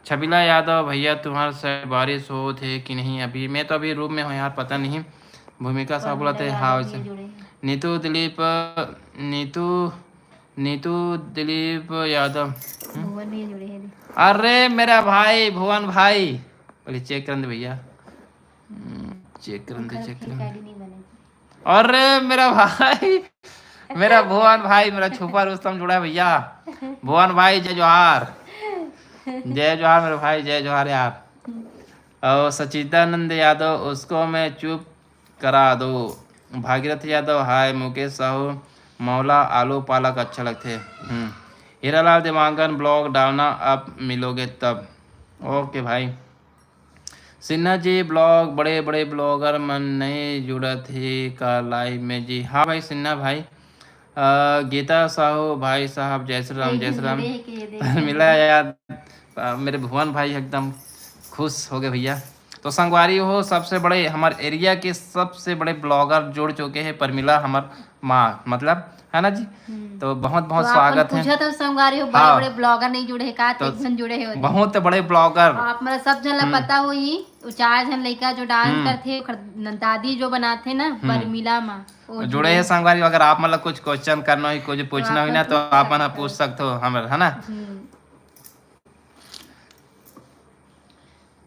छबिला यादव भैया तुम्हारे से बारिश हो थे कि नहीं अभी, मैं तो अभी रूम में हूँ यार पता नहीं। भूमिका साहब बोला थे हाँ वैसे। नीतू दिलीप नीतू दिलीप यादव, अरे मेरा भाई भुवन भाई बोले चेक कर दे भैया, चेक कर दे। अरे मेरा भाई मेरा भुवन भाई मेरा छुपा रुस्तम जुड़ा है भैया। भुवन भाई जय जोहार, जय जोहार मेरे भाई, जय जोहार यार। और सचिदानंद यादव उसको मैं चुप करा दो। भागीरथ यादव हाय। मुकेश साहू मौला आलू पालक अच्छा लगते हैं। हीरालाल देवांगन ब्लॉग डालना अब मिलोगे तब। ओके भाई। सिन्हा जी ब्लॉग बड़े बड़े ब्लॉगर मन नहीं जुड़ा थे का लाइव में जी। हाँ भाई सिन्हा भाई। गीता साहू भाई साहब जय श्री राम जय श्री राम। मिला यार मेरे भुवन भाई एकदम खुश हो गए भैया। तो संगवारी हो सबसे बड़े हमारे एरिया के सबसे बड़े ब्लॉगर जुड़ चुके हैं परमिला हमार माँ मतलब है ना जी। तो बहुत बहुत तो स्वागत है। पूछा तो संगवारी हो बड़े हाँ। बड़े ब्लॉगर नहीं जुड़े का तो जन जुड़े हो बहुत बड़े ब्लॉगर आप मतलब सब जन ला पता होई उ 4 जन लड़का जो डांस करथे ओकर दादी जो बनाथे ना परमिला माँ वो जुड़े हैं संगवारी। अगर आप मतलब कुछ क्वेश्चन करना हो कुछ पूछना हो ना तो आप मन पूछ सकते हो हम है ना।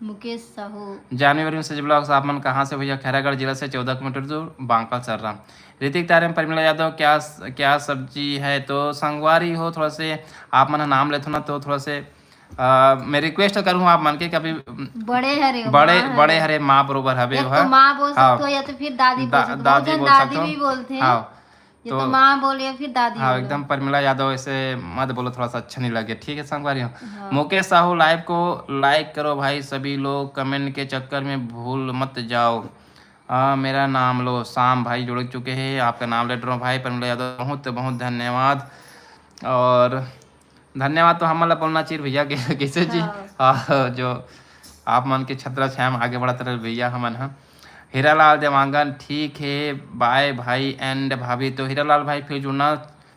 मुकेश साहू जानवी मैसेज ब्लॉग्स आप मन कहाँ से भैया? खैरागढ़ जिला से 14 किलोमीटर दूर बांका चल रहा। ऋतिक तारेम परमिला यादव क्या क्या सब्जी है? तो संगवारी हो थोड़ा से आप मन नाम लेते हो ना तो थोड़ा से मैं रिक्वेस्ट करूँ आप मन के कभी बड़े हरे माँ बरोबर हवे तो माँ बोल सकते हो या तो फिर दादी बोल सकते हो। दादी बोल सकते हो। भी बोलते हैं हाँ ये तो माँ बोले या फिर दादी हाँ बोलो। एकदम परमिला यादव ऐसे मत बोलो थोड़ा सा अच्छा नहीं लगे ठीक है संगवारी हो। मुकेश साहू लाइव को लाइक करो भाई सभी लोग कमेंट के चक्कर में भूल मत जाओ। मेरा नाम लो शाम भाई जुड़ चुके हैं आपका नाम ले रहा हूँ भाई परमिला यादव बहुत बहुत धन्यवाद। और धन्यवाद तो हम बोलना चाहिए भैया कैसे जी। जो आप मन के छत्रा छाया आगे बढ़ते रहे भैया हमन हाँ। हीरालाल देवांगन ठीक है बाय भाई एंड भाभी। तो हीरालाल भाई फिर जुड़ना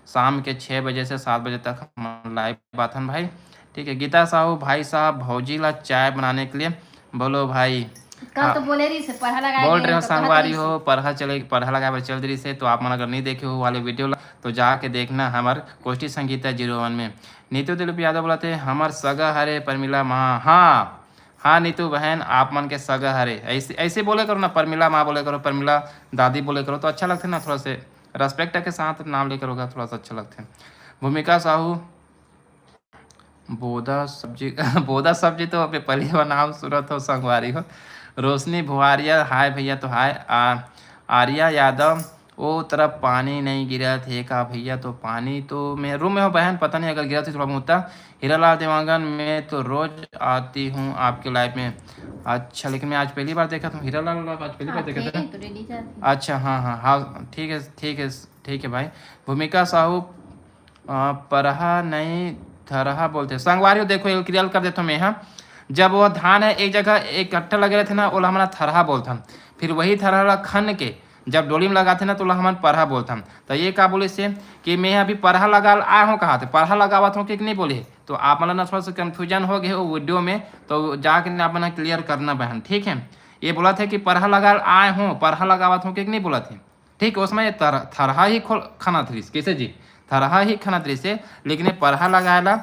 शाम के 6 बजे से 7 बजे तक हम लाइव बात है भाई ठीक है। गीता साहू भाई साहब भौजी ला चाय बनाने के लिए बोलो भाई। कल तो बोले रही से पढ़ा लगा बोल रहे हो संगवारी हो पढ़ा लगा चल रही से। तो आप मन अगर नहीं देखे हो वाले वीडियो तो जाके देखना हमारे कोष्टी संगीता 01 में। नीतू दिलीप यादव बोलते हमार सगा हरे परमिला माँ। हाँ नीतू बहन आप मन के सगा हरे ऐसे बोले करो ना परमिला माँ बोले करो परमिला दादी बोले करो तो अच्छा लगता है ना। थोड़ा से रेस्पेक्ट के साथ नाम लेकर होगा थोड़ा सा अच्छा लगता है। भूमिका साहू बोदा सब्जी तो अपने पहली बार नाम सूरत हो संगवारी हो। रोशनी भुआरिया हाय भैया। तो हाय आर्या यादव वो तरफ पानी नहीं गिरा थे का भैया? तो पानी तो मैं रूम में हो बहन पता नहीं अगर गिरा थे थोड़ा बहुत। हीरालाल देवांगन मैं तो रोज आती हूँ आपके लाइव में। अच्छा लेकिन मैं आज पहली बार देखा था हीरालाल आज पहली बार देखा था। अच्छा हाँ ठीक है भाई। भूमिका साहू परहा नहीं थरहा बोलते संगवारी हो। देखो क्लियर कर देता हूँ मैं। हाँ जब वो धान है एक जगह इकट्ठा लगे रहते ना ओला हमारा थरहा बोलता हम। फिर वही थरहा खन के जब डोली में लगाते ना तो हमारे परहा बोलता हम। तो ये क्या बोले से कि मैं अभी परहा लगा आया हूँ कहा थे परहा लगावत हूँ कि नहीं बोले। तो आप मतलब ना थोड़ा सा कन्फ्यूजन हो गए वो वीडियो में तो जाके अपना क्लियर करना बहन ठीक है। ये बोला था कि परहा लगा आए हूँ परहा लगावत हूँ कि नहीं बोला थे ठीक है। उसमें थरहा ही खाना थी कैसे जी थरहा ही खाना थी से लेकिन परहा लगाएला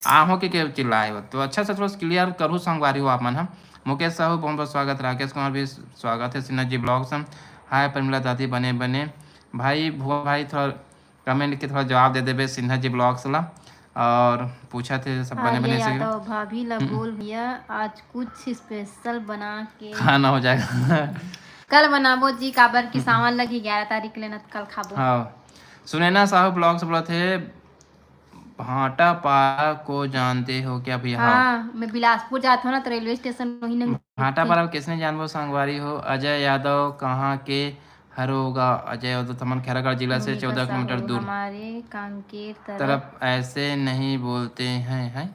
आहों के चिल्लाए हो। तो अच्छा से थोड़ा क्लियर करूँ संगवारी हो आप मन। हम मुकेश साहू बहुत बहुत स्वागत। राकेश कुमार भी स्वागत है। सिन्हा जी ब्लॉग्स हम हाय परमिला दादी बने भाई भुआ भाई थोड़ा कमेंट के थोड़ा जवाब दे देवे सिन्हा जी ब्लॉग्स ला। और पूछा थे सब बने से भाभी ला बोल भैया आज कुछ स्पेशल बना के खाना हो जाएगा। कल बनाबो जी काबर की सामान लगी 11 तारीख लेना कल खाबो। हाँ सुनैना साहू ब्लॉग्स बोला थे भाटा पारा को जानते हो क्या भैया? हाँ मैं बिलासपुर जाता हूँ ना तो रेलवे स्टेशन वही ना भाटा पारा किसने जानबो संगवारी हो। अजय यादव कहाँ के हर होगा? अजय यादव तमन खैरागढ़ जिला से 14 किलोमीटर दूर हमारे कांकेर तरफ ऐसे नहीं बोलते हैं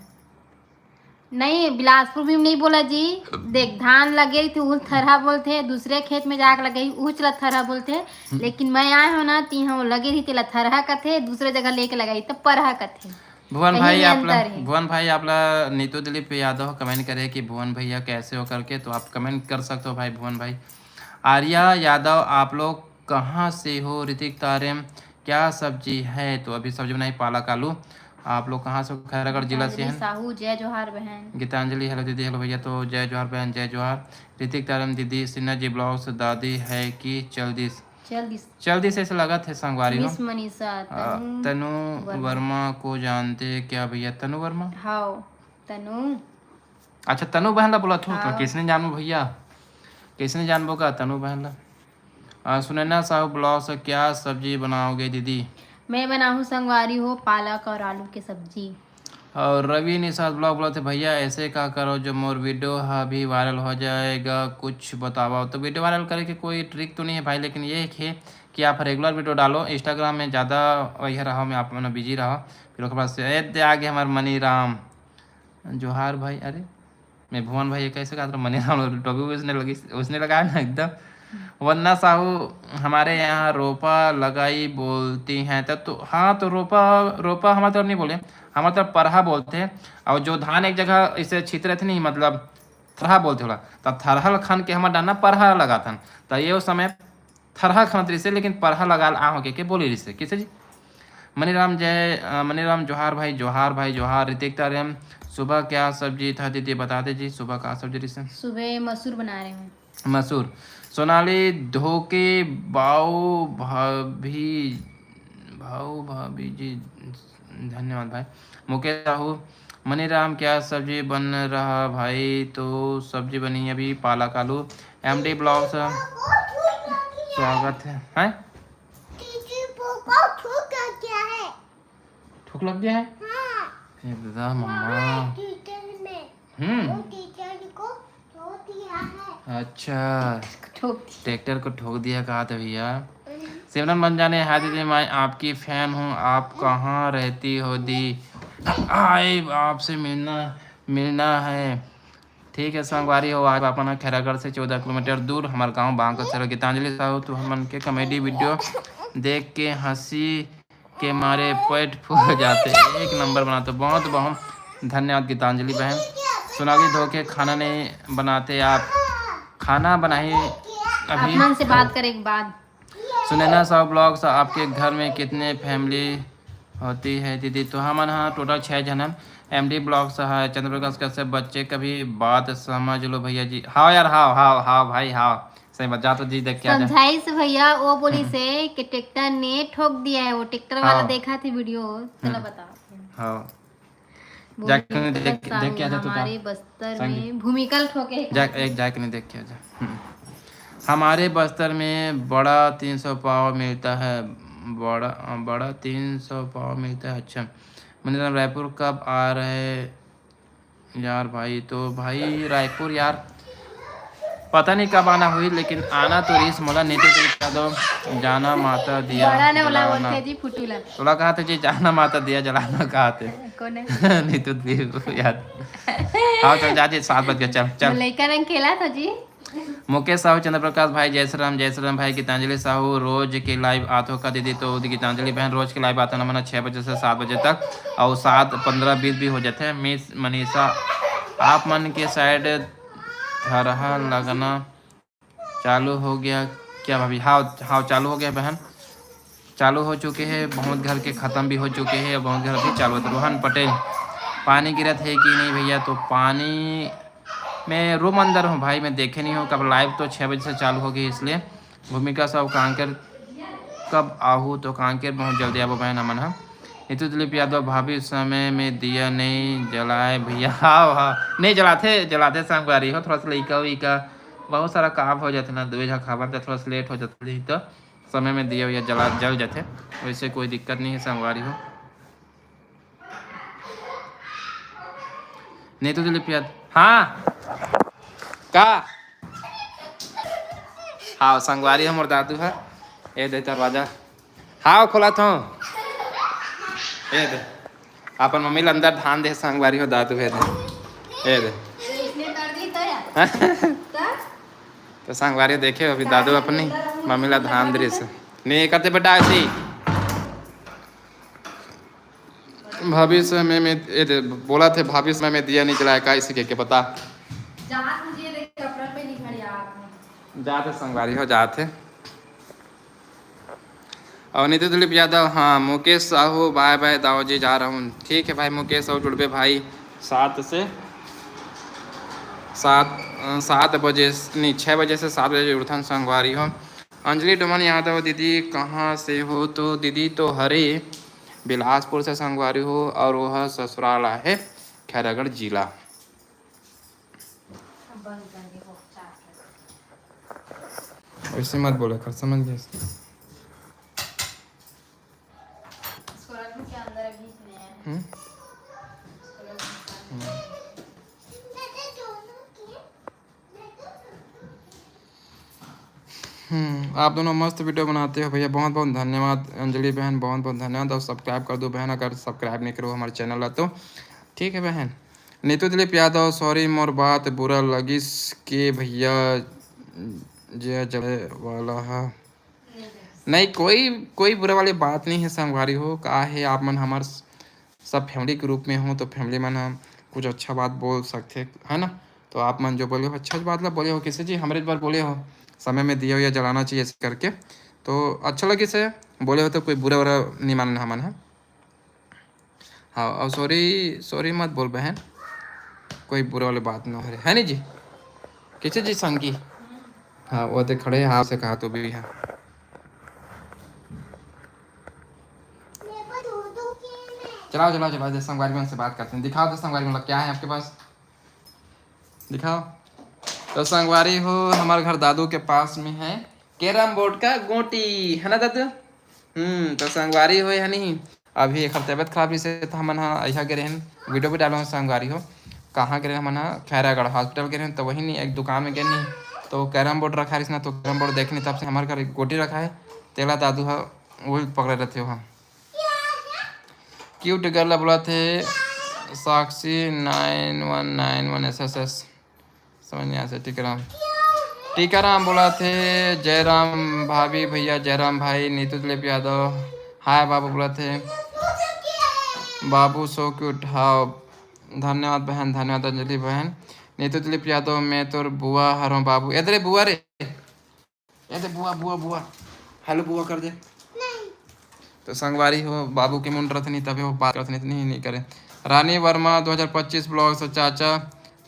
नहीं बिलासपुर भी नहीं बोला जी। देख धान लगे थी उस थरहा बोलते दूसरे खेत में जाकर लगे उस चला थरहा बोलते लेकिन मैं आया हूँ ना ती हम लगे थी तेला थरहा कथे दूसरे जगह लेके लगाई तो परहा कथे। भुवन भाई आपला नीतू दिलीप यादव कमेंट करे कि भुवन भैया कैसे हो करके तो आप कमेंट कर सकते हो भाई भुवन भाई। आर्या यादव आप लोग कहाँ से हो? ऋतिक तारेम क्या सब्जी है? तो अभी सब्जी बनाई पालक आलू। आप लोग कहाँ से? खैरागढ़ जिला से हैं। साहू जय जोहार बहन। गीतांजलि हेलो दीदी हेलो भैया। तो जय जोहार बहन जय जोहार। ऋतिक तारम दीदी सिन्हा जी ब्लॉग्स दादी है कि जल्दी से लगा थे संगवारी हो। तनु वर्मा को जानते क्या भैया? तनु वर्मा हाँ तनु अच्छा तनु बहन ला बोला तो किसने जानबो भैया किसने जानबो का तनु बहन ला। सुनैना साहू ब्लॉग्स क्या सब्जी बनाओगे दीदी? मैं बना हूँ संगवारी हो पालक और आलू की सब्जी। और रवि निषाद ब्लॉग बोला थे भैया ऐसे का करो जो मोर वीडियो अभी वायरल हो जाएगा, कुछ बताओ। तो वीडियो वायरल करे की कोई ट्रिक तो नहीं है भाई, लेकिन ये है कि आप रेगुलर वीडियो डालो। इंस्टाग्राम में ज़्यादा वही रहो, मैं आप में बिजी रहो। फिर उसके बाद से आगे हमारे मनी राम जोहार भाई, अरे मैं भुवन भाई कैसे कहा था मनी राम टोपी उसने लगाया ना एकदम। वन्ना साहू हमारे यहाँ रोपा लगाई बोलती हैं तब तो हाँ, तो रोपा रोपा हमारे तरफ नहीं बोले, हमारे तरफ परहा बोलते हैं। और जो धान एक जगह इसे छितरे थे नहीं, मतलब थरहा बोलते होला, तो थरहल खन के हमारे डाना परहा लगा था। तो ये उस समय थरहा खन से, लेकिन परहा लगा आ हो के बोली रिसे किसे जी। मनीराम मनीराम जोहार भाई, जोहार भाई जोहार। ऋतिक तारियम सुबह क्या सब्जी था दीदी बता दे जी, सुबह का सब्जी रिसे? सुबह मसूर बना रहे हैं। मसूर। सोनाली धोके बाऊ भाभी जी धन्यवाद भाई। मुकेश साहू मनीराम क्या सब्जी बन रहा भाई? तो सब्जी बनी है अभी पालक आलू। एमडी ब्लॉग स्वागत है। हैं ठोक लग गया है? एकदम मम्मा। अच्छा ट्रैक्टर को ठोक दिया, कहा था भैया। सिमरन बन जाने हाय दीदी मैं आपकी फैन हूँ, आप कहाँ रहती हो दी? आए आपसे मिलना है। ठीक है संगवारी हो, आज अपना खैरागढ़ से 14 किलोमीटर दूर हमारे गांव बांग का। गीतांजलि साहू तो हमन के कॉमेडी वीडियो देख के हंसी के मारे पेट फूल जाते, एक नंबर बनाते। बहुत बहुत धन्यवाद गीतांजलि बहन। सोनाली धोखे खाना नहीं बनाते आप? खाना बनाई अभी। अपमान से बात करें एक बात। सुनैना साहब ब्लॉग्स आपके घर में कितने फैमिली होती है दीदी? तो हम यहाँ टोटल 6 जन हैं। एमडी ब्लॉग्स है, चंद्रप्रकाश कैसे बच्चे कभी बात समझ लो भैया जी। हाँ यार हाँ भाई हाँ सही बात। जा तो जी देख के आ जा। समझाई से भैया वो बोली से कि ट्रैक्टर ने ठोक दिया है, वो ट्रैक्टर वाला हाँ। देखा थी वीडियो, चलो बताओ। हाँ बोली जाके देख के आ जा। तो हमारे बस्तर में भूमिकल ठोके जाके नहीं देख के आ जा। हमारे बस्तर में बड़ा 300 पाव मिलता है, बड़ा 300 पाव मिलता है। अच्छा मतलब रायपुर कब आ रहे यार भाई? तो भाई रायपुर यार पता नहीं कब आना हुई, लेकिन आना तो रीस मोला नीति दो जाना माता दिया जलाना। जी फुटूला तोला कहा था जी जाना माता दिया जलाना कहा थे। कौन है? नीतू भी याद। हाँ चल जा जी 7 बज गए, चल लड़का रंग खेला था जी। मुकेश साहू चंद्रप्रकाश भाई जय श्री राम भाई। गीतांजलि साहू रोज के लाइव आतो का दीदी? तो गीतांजलि बहन रोज के लाइव आता ना मना 6 बजे से 7 बजे तक, और 7:15-20 भी हो जाते हैं। मिस मनीषा आप मन के साइड थरहा लगना चालू हो गया क्या भाभी? हाँ चालू हो गया बहन, चालू हो चुके हैं। बहुत घर के ख़त्म भी हो चुके हैं और बहुत घर अभी चालू है। रोहन पटेल पानी गिरत है कि नहीं भैया? तो पानी मैं रूम अंदर हूँ भाई, मैं देखे नहीं हूँ कब। लाइव तो 6 बजे से चालू होगी इसलिए। भूमिका साहब कांकेर कब आहू? तो कांकेर बहुत जल्दी आवो बहन अमन। हाँ नीतू दिलीप यादव भाभी समय में दिया नहीं जलाए भैया? हाँ नहीं जलाते संगवारी हो, थोड़ा सा लइका उइका बहुत सारा काम हो जाते ना, दो खावा तो थोड़ा सा लेट हो जाता, तो समय में दिया भैया जल जाते, वैसे कोई दिक्कत नहीं है संगवारी हो। नीतू दिलीप यादव हाँ का हाँ संगवारी हमर दादू है। ए दे दरवाजा हाँ खोला था। ए दे अपन मम्मी अंदर धान दे संगवारी हो दादू है दे। ए दे तो संगवारी देखे अभी दादू अपनी मम्मी ला धान दे से नहीं करते बेटा ऐसी। भविष्य में बोला थे भविष्य में दिया नहीं जलाया का इसी के पता जाते संगवारी हो जाते। और नीति दिलीप यादव हाँ मुकेश साहू बाय बाय दाऊ जी जा रहा हूँ। ठीक है भाई मुकेश साहू जुड़बे भाई 7 बजे नहीं 6 बजे से 7 बजे उठन संगवारी हो। अंजलि डुमन यादव दीदी कहाँ से हो? तो दीदी तो हरे बिलासपुर से संगवारी हो और वह ससुराल है खैरागढ़ जिला। ऐसे मत बोले कर समझ गए। हम्म? आप दोनों मस्त वीडियो बनाते हो भैया, बहुत बहुत धन्यवाद। अंजलि बहन बहुत बहुत धन्यवाद। और सब्सक्राइब कर दो बहन, अगर सब्सक्राइब नहीं करो हमारे चैनल तो ठीक है बहन। नीतू दिलीप यादव सॉरी मोर बात बुरा लगिस के भैया जय जय वाला है। नहीं, कोई कोई बुरा वाली बात नहीं है संगवारी हो। का है आप मन हमार सब फैमिली के रूप में हो तो फैमिली मन हम कुछ अच्छा बात बोल सकते है ना। तो आप मन जो बोले हो अच्छा बात ला बोले हो, किसी जी हमारे बार बोले हो समय में दिया या जलाना चाहिए ऐसे करके, तो अच्छा लगे से बोले हो तो कोई बुरा वरा नहीं मानना हमन है। हाँ, और सॉरी सॉरी मत बोल बहन, कोई बुरा वाली बात ना हो है नहीं जी। किसी जी संगी हाँ वो तो खड़े हाँ से कहा तो भी है। चलाओ चलाओ चलाओ, संगवारी में से बात करते हैं। दिखाओ तो संगवारी मतलब क्या है आपके पास, दिखाओ। तो संगवारी हो हमारे घर दादू के पास में है कैरम बोर्ड का गोटी है ना दादू। तो संगवारी हो है नहीं, अभी एक तबियत खराब से तो हम यहाँ गए हैं, वीडियो भी डालो संगवारी हो। कहाँ गए हम खैरागढ़ हॉस्पिटल गए हैं, तो वही नहीं एक दुकान में गए नहीं तो कैरम बोर्ड रखा है ना, तो कैरम बोर्ड देखने तब से हमारे घर एक गोटी रखा है, तेला दादू है वही पकड़े रहते हो। हम क्यूट गर्ल बोला थे साक्षी 9191 SSS समझ नहीं आ सकती। टीकाराम बोला थे जयराम भाभी भैया जयराम भाई नीतू दिलीप यादव हाय बाबू बोला थे बाबू सो क्यूट। हाँ धन्यवाद बहन, धन्यवाद अंजलि बहन। नीतू दिलीप यादव मैं तो बुआ हरों बाबू इधर बुआ रे इधर बुआ बुआ बुआ हेलो बुआ कर दे। तो संगवारी हो बाबू के मुंड रथ नहीं तभी वो बात करते नहीं करे। रानी वर्मा 2025 ब्लॉग से चाचा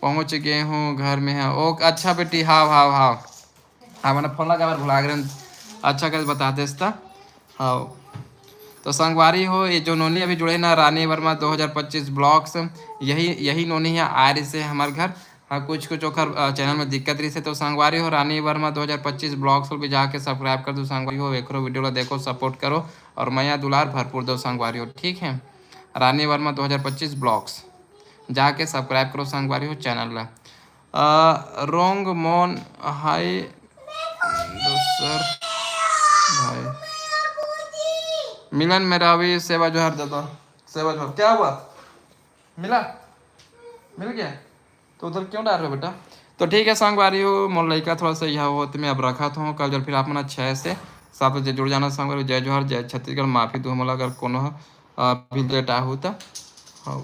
पहुंच गए हूँ घर में है। ओ अच्छा बेटी हाँ हाँ हाँ हाँ मैंने फोन लगा भुला गए, अच्छा कर बता दे इसका। हाँ तो संगवारी हो ये जो नोनी अभी जुड़े ना रानी वर्मा 2025 ब्लॉग्स, यही नोनी है आर्य से हमारे घर। हाँ कुछ ओकर चैनल में दिक्कत रही से, तो संगवारी हो रानी वर्मा 2025 ब्लॉग्स पर भी जाके सब्सक्राइब कर दो संगवारी हो, एक वीडियो देखो सपोर्ट करो और मैया दुलार भरपूर दो संगवारी हो ठीक है। रानी वर्मा 2025 ब्लॉग्स जाके सब्सक्राइब करो संगवारी हो चैनल ला। रोंग मोन हाय दूसर भाई मिलन मेरा भी सेवा जोहर दादा सेवा जोहर। क्या हुआ मिला मिल गया तो उधर क्यों डाल रहे हो बेटा। तो ठीक है संगवारी हो मोर लड़का थोड़ा सा यह हो तो मैं अब रखा था कल जब फिर आप मना 6 से 7 बजे जुड़ जाना संगवारी। जय जोहर जय छत्तीसगढ़। माफी दो मोला अगर कोनो भी लेट आहू तो हाँ।